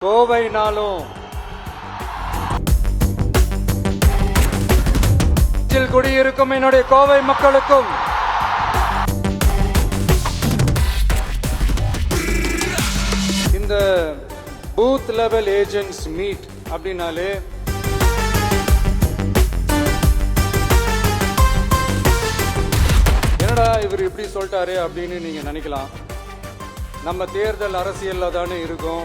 கோவைனாலும் குடியிருக்கும் என்னுடைய கோவை மக்களுக்கும் இந்த பூத் லெவல் ஏஜென்ட்ஸ் மீட் அப்படின்னாலே என்னடா இவர் இப்படி சொல்லிட்டாரு அப்படின்னு நீங்க நினைக்கலாம். நம்ம தேர்தல் அரசியல்ல தானே இருக்கும்,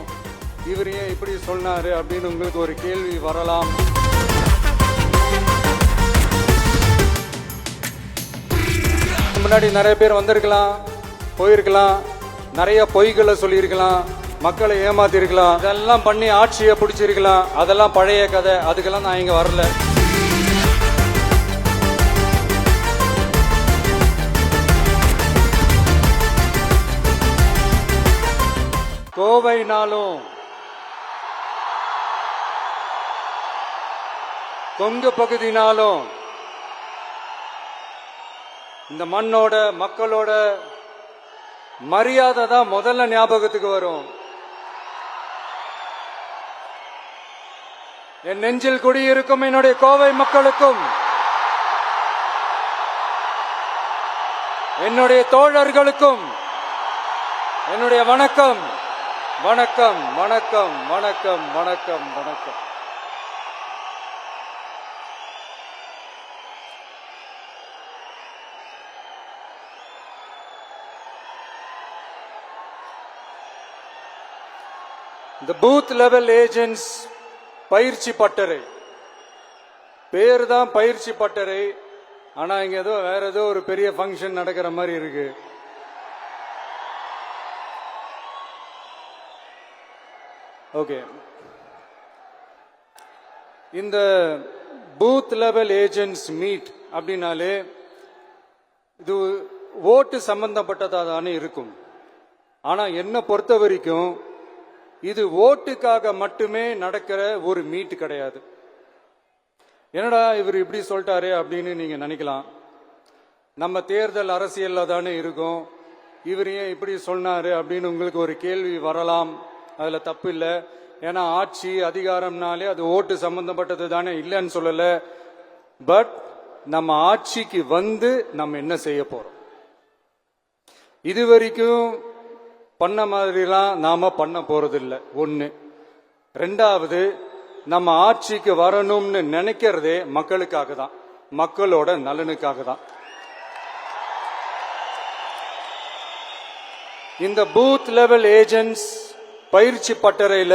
இவர் ஏன் இப்படி சொன்னாரு அப்படின்னு உங்களுக்கு ஒரு கேள்வி வரலாம். முன்னாடி நிறைய பேர் வந்திருக்கலாம், போயிருக்கலாம், நிறைய பொய்களை சொல்லியிருக்கலாம், மக்களை ஏமாத்திருக்கலாம், இதெல்லாம் பண்ணி ஆட்சியை பிடிச்சிருக்கலாம். அதெல்லாம் பழைய கதை, அதுக்கெல்லாம் நான் இங்க வரல. கோவைனாலும் கொங்கு பகுதினாலும் இந்த மண்ணோட மக்களோட மரியாதை தான் முதல்ல ஞாபகத்துக்கு வரும். என் நெஞ்சில் குடியிருக்கும் என்னுடைய கோவை மக்களுக்கும் என்னுடைய தோழர்களுக்கும் என்னுடைய வணக்கம் வணக்கம் வணக்கம் வணக்கம் வணக்கம் வணக்கம். இந்த பூத் லெவல் ஏஜென்ட்ஸ் பயிற்சி பட்டறை பேர் தான் பயிற்சி பட்டறை. ஆனா இங்க ஏதோ வேற ஏதோ ஒரு பெரிய ஃபங்க்ஷன் நடக்கிற மாதிரி இருக்கு. ஓகே, இந்த பூத் லெவல் ஏஜென்ட்ஸ் மீட் அப்படின்னாலே இது ஓட்டு சம்பந்தப்பட்டதா தானே இருக்கும். ஆனா என்ன பொறுத்த வரைக்கும் இது ஓட்டுக்காக மட்டுமே நடக்கிற ஒரு மீட் கிடையாது. என்னடா இவர் இப்படி சொல்லிட்டாரு அப்படின்னு நீங்க நினைக்கலாம். நம்ம தேர்தல் அரசியல்ல தானே இருக்கும், இவர் ஏன் இப்படி சொன்னாரு அப்படின்னு உங்களுக்கு ஒரு கேள்வி வரலாம். அதுல தப்பு இல்லை. ஏன்னா ஆட்சி அதிகாரம்னாலே அது ஓட்டு சம்பந்தப்பட்டது தானே, இல்லைன்னு சொல்லல. பட் நம்ம ஆட்சிக்கு வந்து நம்ம என்ன செய்ய போறோம், இது வரைக்கும் பண்ண மாதிரிலாம் நாம பண்ண போறது இல்லை. ஒண்ணு. ரெண்டாவது, நம்ம ஆட்சிக்கு வரணும்னு நினைக்கிறதே மக்களுக்காக தான், மக்களோட நலனுக்காக தான். இந்த பூத் லெவல் ஏஜென்ட்ஸ் பயிற்சி பட்டறையில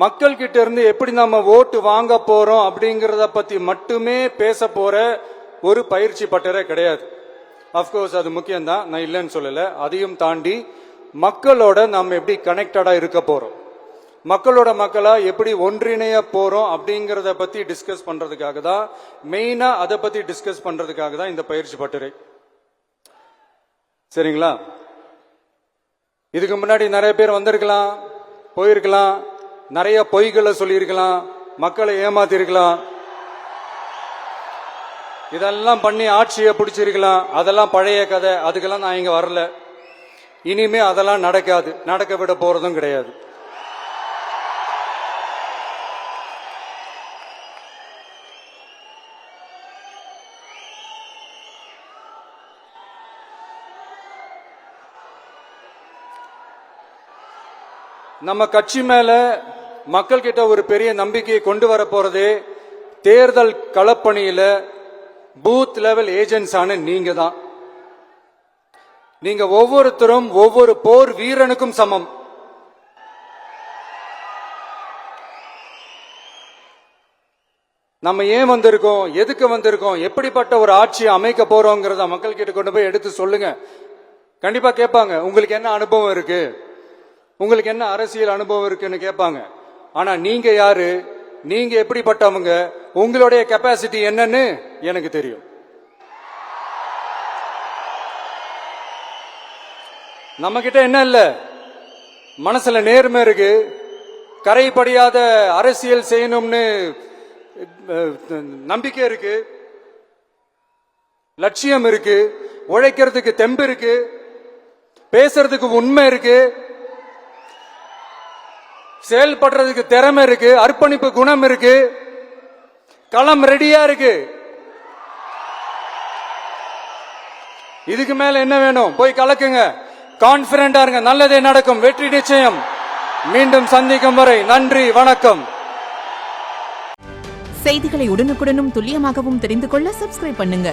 மக்கள் கிட்ட இருந்து எப்படி நம்ம ஓட்டு வாங்க போறோம் அப்படிங்கறத பத்தி மட்டுமே பேச போற ஒரு பயிற்சி பட்டறை கிடையாது. அப்கோர்ஸ் அது முக்கியம்தான், நான் இல்லைன்னு சொல்லல. அதையும் தாண்டி மக்களோட நம்ம எப்படி கனெக்டடா இருக்க போறோம், மக்களோட மக்களா எப்படி ஒன்றிணைய போறோம் அப்படிங்கறத பத்தி டிஸ்கஸ் பண்றதுக்காக தான், மெயினா அதை பத்தி டிஸ்கஸ் பண்றதுக்காக தான் இந்த பயிற்சி பட்டறை. சரிங்களா? இதுக்கு முன்னாடி நிறைய பேர் வந்திருக்கலாம், போயிருக்கலாம், நிறைய பொய்களை சொல்லியிருக்கலாம், மக்களை ஏமாத்திருக்கலாம், இதெல்லாம் பண்ணி ஆட்சியை பிடிச்சிருக்கலாம். அதெல்லாம் பழைய கதை, அதுக்கெல்லாம் நான் இங்க வரல. இனிமே அதெல்லாம் நடக்காது, நடக்க விட போறதும் கிடையாது. நம்ம கட்சி மேல மக்கள் கிட்ட ஒரு பெரிய நம்பிக்கையை கொண்டு வர போறதே தேர்தல் களப்பணியில பூத் லெவல் ஏஜென்ட்ஸ் ஆன நீங்க தான். நீங்க ஒவ்வொருத்தரும் ஒவ்வொரு போர் வீரனுக்கும் சமம். நம்ம ஏன் வந்திருக்கோம், எதுக்கு வந்திருக்கோம், எப்படிப்பட்ட ஒரு ஆட்சியை அமைக்க போறோங்கிறத மக்கள் கிட்ட கொண்டு போய் எடுத்து சொல்லுங்க. கண்டிப்பா கேட்பாங்க, உங்களுக்கு என்ன அனுபவம் இருக்கு, உங்களுக்கு என்ன அரசியல் அனுபவம் இருக்குன்னு கேட்பாங்க. ஆனா நீங்க யாரு, நீங்க எப்படிப்பட்டவங்க, உங்களுடைய கெப்பாசிட்டி என்னன்னு எனக்கு தெரியும். நம்ம கிட்ட என்ன இல்ல, மனசுல நேர்மை இருக்கு, கரைபடியாத அரசியல் செய்யணும்னு நம்பிக்கை இருக்கு, லட்சியம் இருக்கு, உழைக்கிறதுக்கு தெம்பு இருக்கு, பேசுறதுக்கு உண்மை இருக்கு. செயல்படுறதுக்கு திறமை இருக்கு, அர்ப்பணிப்பு குணம் இருக்கு, களம் ரெடியா இருக்கு. இதுக்கு மேல என்ன வேணும்? போய் கலக்குங்க, கான்பிடண்டா இருங்க, நல்லதே நடக்கும், வெற்றி நிச்சயம். மீண்டும் சந்திக்கும் வரை நன்றி, வணக்கம். செய்திகளை உடனுக்குடனும் துல்லியமாகவும் தெரிந்து கொள்ள சப்ஸ்கிரைப் பண்ணுங்க.